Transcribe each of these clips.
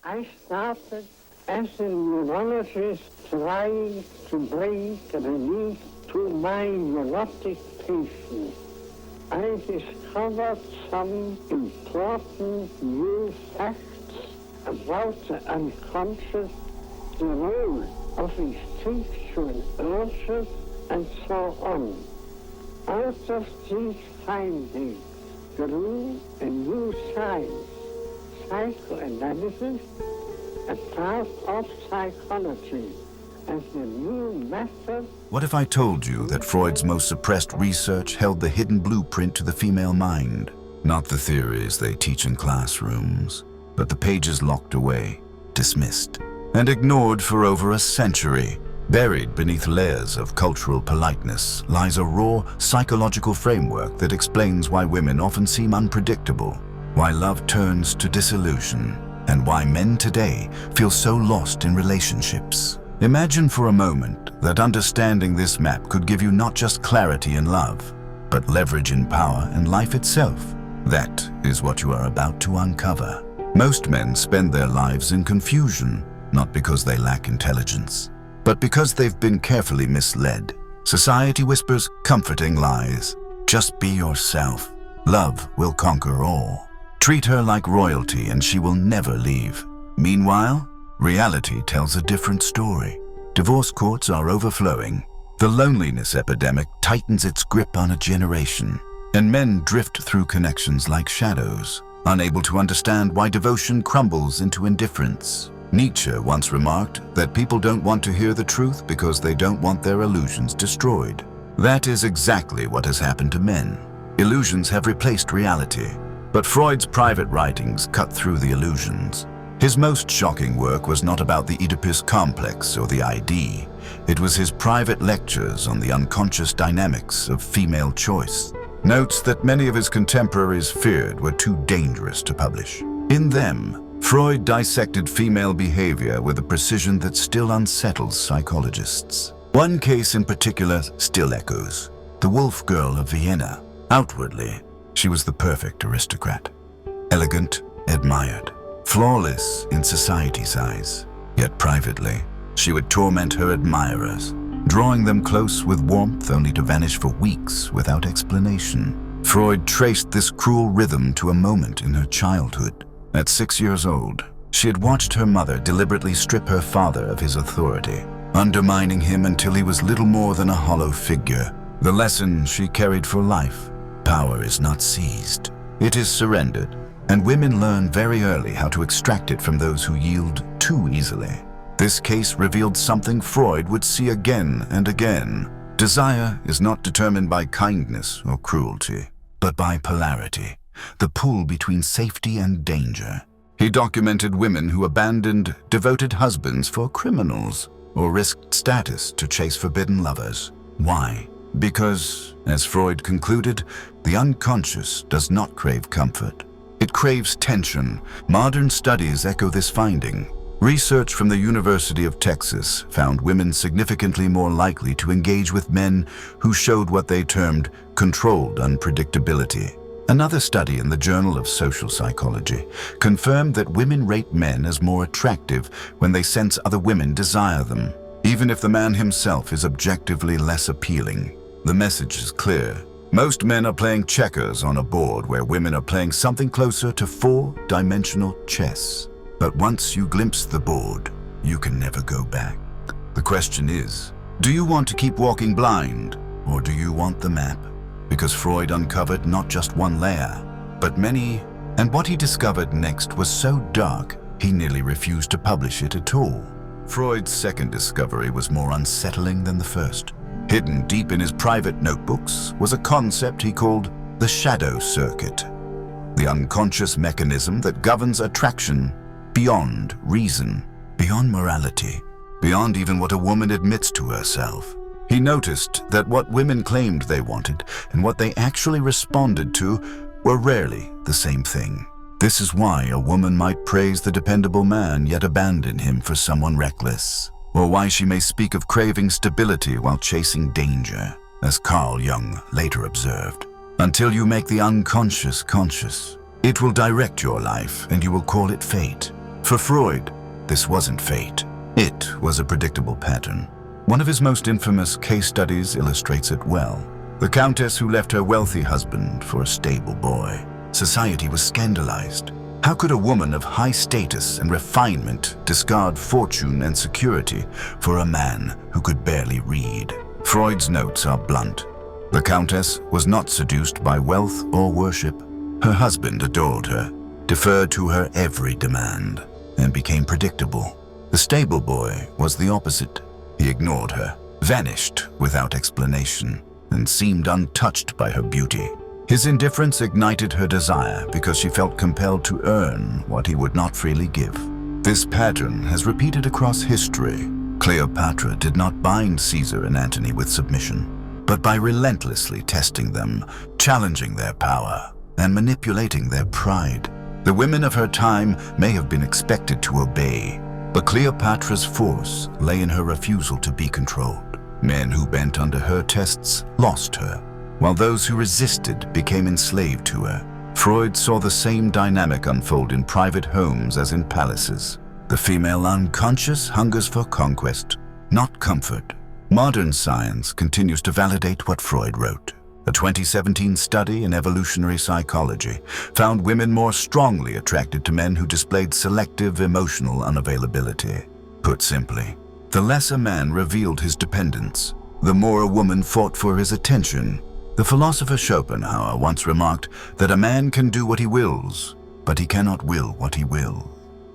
I started as a neurologist trying to bring relief to my neurotic patients. I discovered some important new facts about the unconscious, the role of instinctual urges, and so on. Out of these findings grew a new science, psychoanalysis, a part of psychology, as a new method. What if I told you that Freud's most suppressed research held the hidden blueprint to the female mind? Not the theories they teach in classrooms, but the pages locked away, dismissed, and ignored for over a century. Buried beneath layers of cultural politeness lies a raw psychological framework that explains why women often seem unpredictable, why love turns to disillusion, and why men today feel so lost in relationships. Imagine for a moment that understanding this map could give you not just clarity in love, but leverage in power and life itself. That is what you are about to uncover. Most men spend their lives in confusion, not because they lack intelligence, but because they've been carefully misled. Society whispers comforting lies. Just be yourself. Love will conquer all. Treat her like royalty and she will never leave. Meanwhile, reality tells a different story. Divorce courts are overflowing. The loneliness epidemic tightens its grip on a generation, and men drift through connections like shadows, unable to understand why devotion crumbles into indifference. Nietzsche once remarked that people don't want to hear the truth because they don't want their illusions destroyed. That is exactly what has happened to men. Illusions have replaced reality, but Freud's private writings cut through the illusions. His most shocking work was not about the Oedipus complex or the ID. It was his private lectures on the unconscious dynamics of female choice. Notes that many of his contemporaries feared were too dangerous to publish. In them, Freud dissected female behavior with a precision that still unsettles psychologists. One case in particular still echoes: the wolf girl of Vienna. Outwardly, she was the perfect aristocrat. Elegant, admired, flawless in society's eyes. Yet privately, she would torment her admirers, drawing them close with warmth only to vanish for weeks without explanation. Freud traced this cruel rhythm to a moment in her childhood. At 6 years old, she had watched her mother deliberately strip her father of his authority, undermining him until he was little more than a hollow figure. The lesson she carried for life: power is not seized, it is surrendered, and women learn very early how to extract it from those who yield too easily. This case revealed something Freud would see again and again. Desire is not determined by kindness or cruelty, but by polarity, the pull between safety and danger. He documented women who abandoned devoted husbands for criminals or risked status to chase forbidden lovers. Why? Because, as Freud concluded, the unconscious does not crave comfort. It craves tension. Modern studies echo this finding. Research from the University of Texas found women significantly more likely to engage with men who showed what they termed controlled unpredictability. Another study in the Journal of Social Psychology confirmed that women rate men as more attractive when they sense other women desire them, even if the man himself is objectively less appealing. The message is clear. Most men are playing checkers on a board where women are playing something closer to four-dimensional chess. But once you glimpse the board, you can never go back. The question is, do you want to keep walking blind, or do you want the map? Because Freud uncovered not just one layer, but many, and what he discovered next was so dark, he nearly refused to publish it at all. Freud's second discovery was more unsettling than the first. Hidden deep in his private notebooks was a concept he called the shadow circuit, the unconscious mechanism that governs attraction beyond reason, beyond morality, beyond even what a woman admits to herself. He noticed that what women claimed they wanted and what they actually responded to were rarely the same thing. This is why a woman might praise the dependable man yet abandon him for someone reckless, or why she may speak of craving stability while chasing danger, as Carl Jung later observed. Until you make the unconscious conscious, it will direct your life and you will call it fate. For Freud, this wasn't fate. It was a predictable pattern. One of his most infamous case studies illustrates it well. The countess who left her wealthy husband for a stable boy. Society was scandalized. How could a woman of high status and refinement discard fortune and security for a man who could barely read? Freud's notes are blunt. The countess was not seduced by wealth or worship. Her husband adored her, deferred to her every demand, and became predictable. The stable boy was the opposite. He ignored her, vanished without explanation, and seemed untouched by her beauty. His indifference ignited her desire because she felt compelled to earn what he would not freely give. This pattern has repeated across history. Cleopatra did not bind Caesar and Antony with submission, but by relentlessly testing them, challenging their power, and manipulating their pride. The women of her time may have been expected to obey, but Cleopatra's force lay in her refusal to be controlled. Men who bent under her tests lost her, while those who resisted became enslaved to her. Freud saw the same dynamic unfold in private homes as in palaces. The female unconscious hungers for conquest, not comfort. Modern science continues to validate what Freud wrote. A 2017 study in evolutionary psychology found women more strongly attracted to men who displayed selective emotional unavailability. Put simply, the less a man revealed his dependence, the more a woman fought for his attention. The philosopher Schopenhauer once remarked that a man can do what he wills, but he cannot will what he will.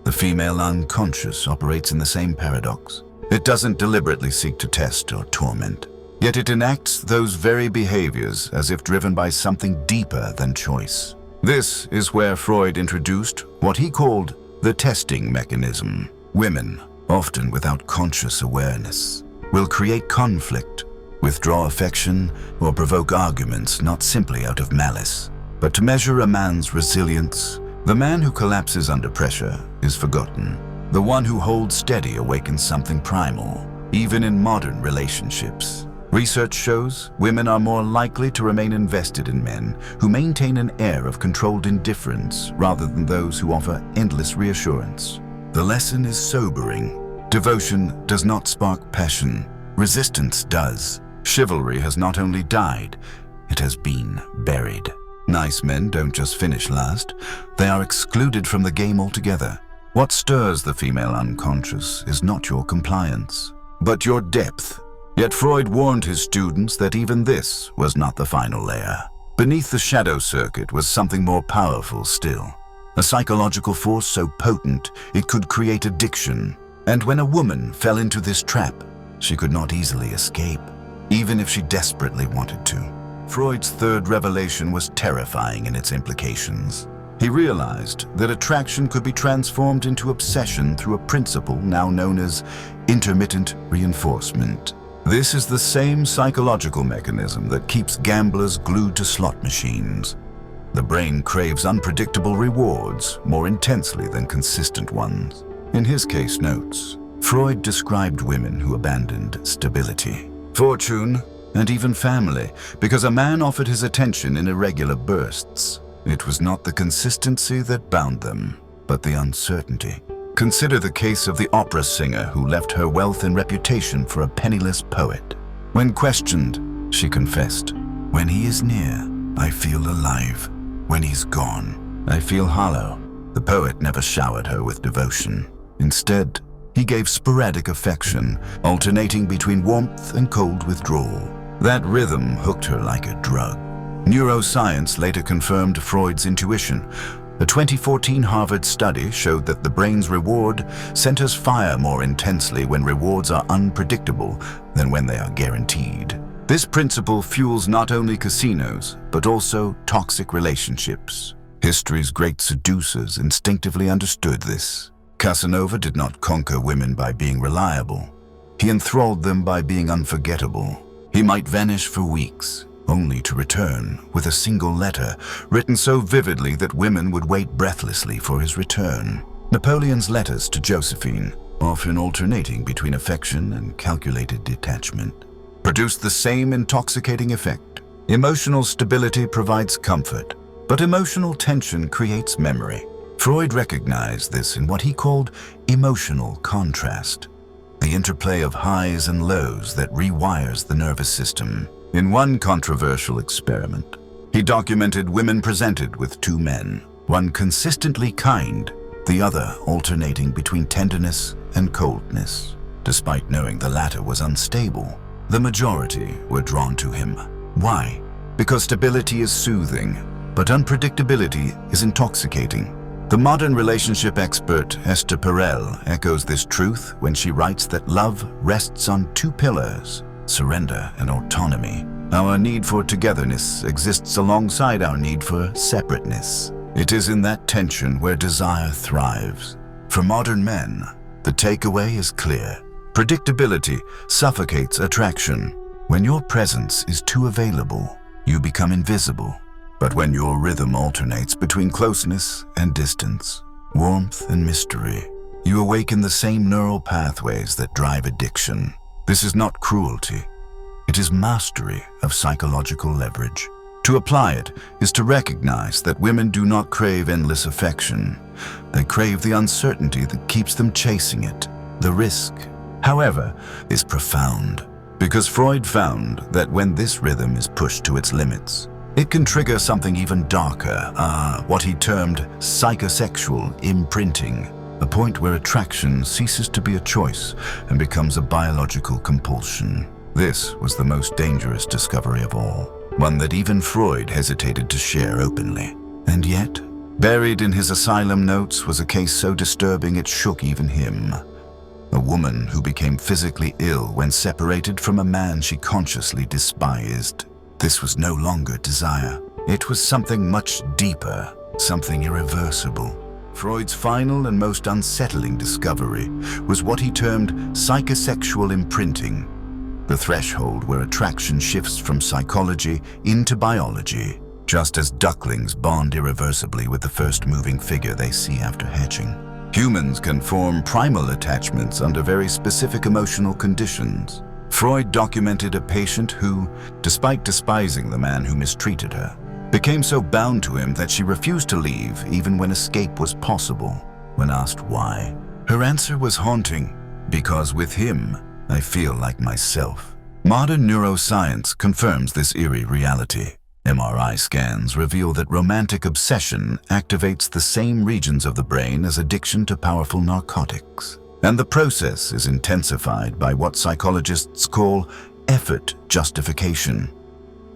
The female unconscious operates in the same paradox. It doesn't deliberately seek to test or torment, yet it enacts those very behaviors as if driven by something deeper than choice. This is where Freud introduced what he called the testing mechanism. Women, often without conscious awareness, will create conflict, withdraw affection, or provoke arguments not simply out of malice, but to measure a man's resilience. The man who collapses under pressure is forgotten. The one who holds steady awakens something primal, even in modern relationships. Research shows women are more likely to remain invested in men who maintain an air of controlled indifference rather than those who offer endless reassurance. The lesson is sobering. Devotion does not spark passion. Resistance does. Chivalry has not only died, it has been buried. Nice men don't just finish last, they are excluded from the game altogether. What stirs the female unconscious is not your compliance, but your depth. Yet Freud warned his students that even this was not the final layer. Beneath the shadow circuit was something more powerful still. A psychological force so potent it could create addiction. And when a woman fell into this trap, she could not easily escape, even if she desperately wanted to. Freud's third revelation was terrifying in its implications. He realized that attraction could be transformed into obsession through a principle now known as intermittent reinforcement. This is the same psychological mechanism that keeps gamblers glued to slot machines. The brain craves unpredictable rewards more intensely than consistent ones. In his case notes, Freud described women who abandoned stability, fortune, and even family because a man offered his attention in irregular bursts. It was not the consistency that bound them, but the uncertainty. Consider the case of the opera singer who left her wealth and reputation for a penniless poet. When questioned, she confessed, "When he is near, I feel alive. When he's gone, I feel hollow." The poet never showered her with devotion. Instead, he gave sporadic affection, alternating between warmth and cold withdrawal. That rhythm hooked her like a drug. Neuroscience later confirmed Freud's intuition. A 2014 Harvard study showed that the brain's reward centers fire more intensely when rewards are unpredictable than when they are guaranteed. This principle fuels not only casinos, but also toxic relationships. History's great seducers instinctively understood this. Casanova did not conquer women by being reliable. He enthralled them by being unforgettable. He might vanish for weeks, only to return with a single letter written so vividly that women would wait breathlessly for his return. Napoleon's letters to Josephine, often alternating between affection and calculated detachment, produced the same intoxicating effect. Emotional stability provides comfort, but emotional tension creates memory. Freud recognized this in what he called emotional contrast, the interplay of highs and lows that rewires the nervous system. In one controversial experiment, he documented women presented with two men, one consistently kind, the other alternating between tenderness and coldness. Despite knowing the latter was unstable, the majority were drawn to him. Why? Because stability is soothing, but unpredictability is intoxicating. The modern relationship expert Esther Perel echoes this truth when she writes that love rests on two pillars: surrender and autonomy. Our need for togetherness exists alongside our need for separateness. It is in that tension where desire thrives. For modern men, the takeaway is clear. Predictability suffocates attraction. When your presence is too available, you become invisible. But when your rhythm alternates between closeness and distance, warmth and mystery, you awaken the same neural pathways that drive addiction. This is not cruelty. It is mastery of psychological leverage. To apply it is to recognize that women do not crave endless affection. They crave the uncertainty that keeps them chasing it. The risk, however, is profound, because Freud found that when this rhythm is pushed to its limits, it can trigger something even darker, what he termed psychosexual imprinting, a point where attraction ceases to be a choice and becomes a biological compulsion. This was the most dangerous discovery of all, one that even Freud hesitated to share openly. And yet, buried in his asylum notes was a case so disturbing it shook even him. A woman who became physically ill when separated from a man she consciously despised. This was no longer desire. It was something much deeper, something irreversible. Freud's final and most unsettling discovery was what he termed psychosexual imprinting, the threshold where attraction shifts from psychology into biology, just as ducklings bond irreversibly with the first moving figure they see after hatching. Humans can form primal attachments under very specific emotional conditions. Freud documented a patient who, despite despising the man who mistreated her, became so bound to him that she refused to leave even when escape was possible. When asked why, her answer was haunting: "Because with him, I feel like myself." Modern neuroscience confirms this eerie reality. MRI scans reveal that romantic obsession activates the same regions of the brain as addiction to powerful narcotics. And the process is intensified by what psychologists call effort justification.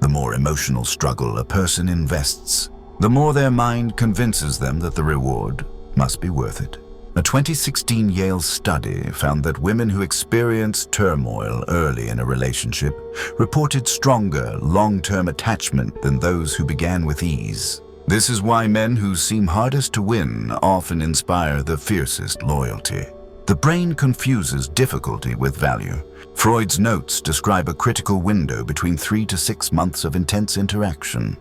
The more emotional struggle a person invests, the more their mind convinces them that the reward must be worth it. A 2016 Yale study found that women who experienced turmoil early in a relationship reported stronger long-term attachment than those who began with ease. This is why men who seem hardest to win often inspire the fiercest loyalty. The brain confuses difficulty with value. Freud's notes describe a critical window between 3 to 6 months of intense interaction,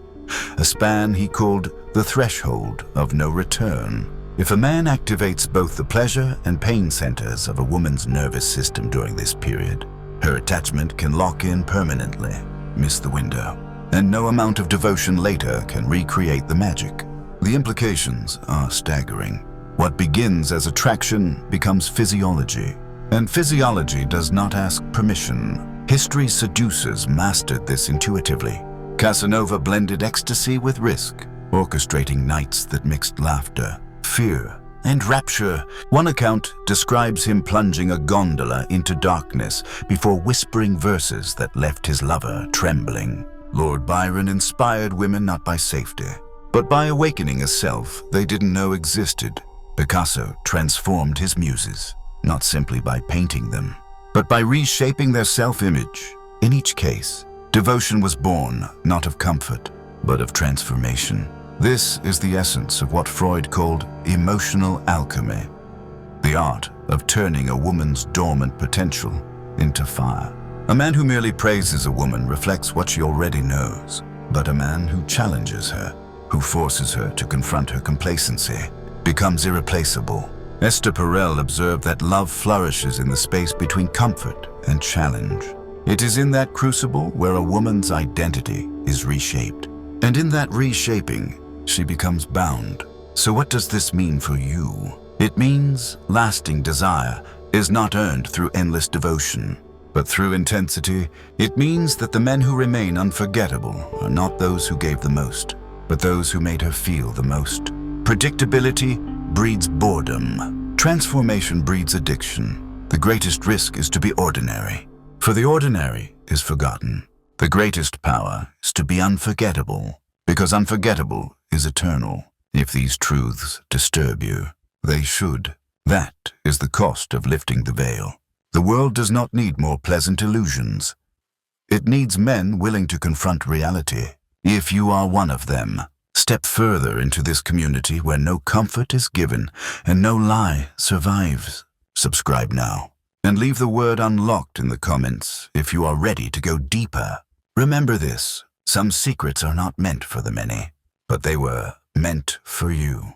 a span he called the threshold of no return. If a man activates both the pleasure and pain centers of a woman's nervous system during this period, her attachment can lock in permanently, miss the window, and no amount of devotion later can recreate the magic. The implications are staggering. What begins as attraction becomes physiology, and physiology does not ask permission. History's seducers mastered this intuitively. Casanova blended ecstasy with risk, orchestrating nights that mixed laughter, fear, and rapture. One account describes him plunging a gondola into darkness before whispering verses that left his lover trembling. Lord Byron inspired women not by safety, but by awakening a self they didn't know existed. Picasso transformed his muses, not simply by painting them, but by reshaping their self-image. In each case, devotion was born not of comfort, but of transformation. This is the essence of what Freud called emotional alchemy, the art of turning a woman's dormant potential into fire. A man who merely praises a woman reflects what she already knows, but a man who challenges her, who forces her to confront her complacency, becomes irreplaceable. Esther Perel observed that love flourishes in the space between comfort and challenge. It is in that crucible where a woman's identity is reshaped. And in that reshaping, she becomes bound, So what does this mean for you? It means lasting desire is not earned through endless devotion, but through intensity. It means that the men who remain unforgettable are not those who gave the most, but those who made her feel the most. Predictability breeds boredom. Transformation breeds addiction. The greatest risk is to be ordinary, for the ordinary is forgotten. The greatest power is to be unforgettable, because unforgettable is eternal. If these truths disturb you, they should. That is the cost of lifting the veil. The world does not need more pleasant illusions. It needs men willing to confront reality. If you are one of them, step further into this community where no comfort is given and no lie survives. Subscribe now and leave the word unlocked in the comments if you are ready to go deeper. Remember this, some secrets are not meant for the many, but they were meant for you.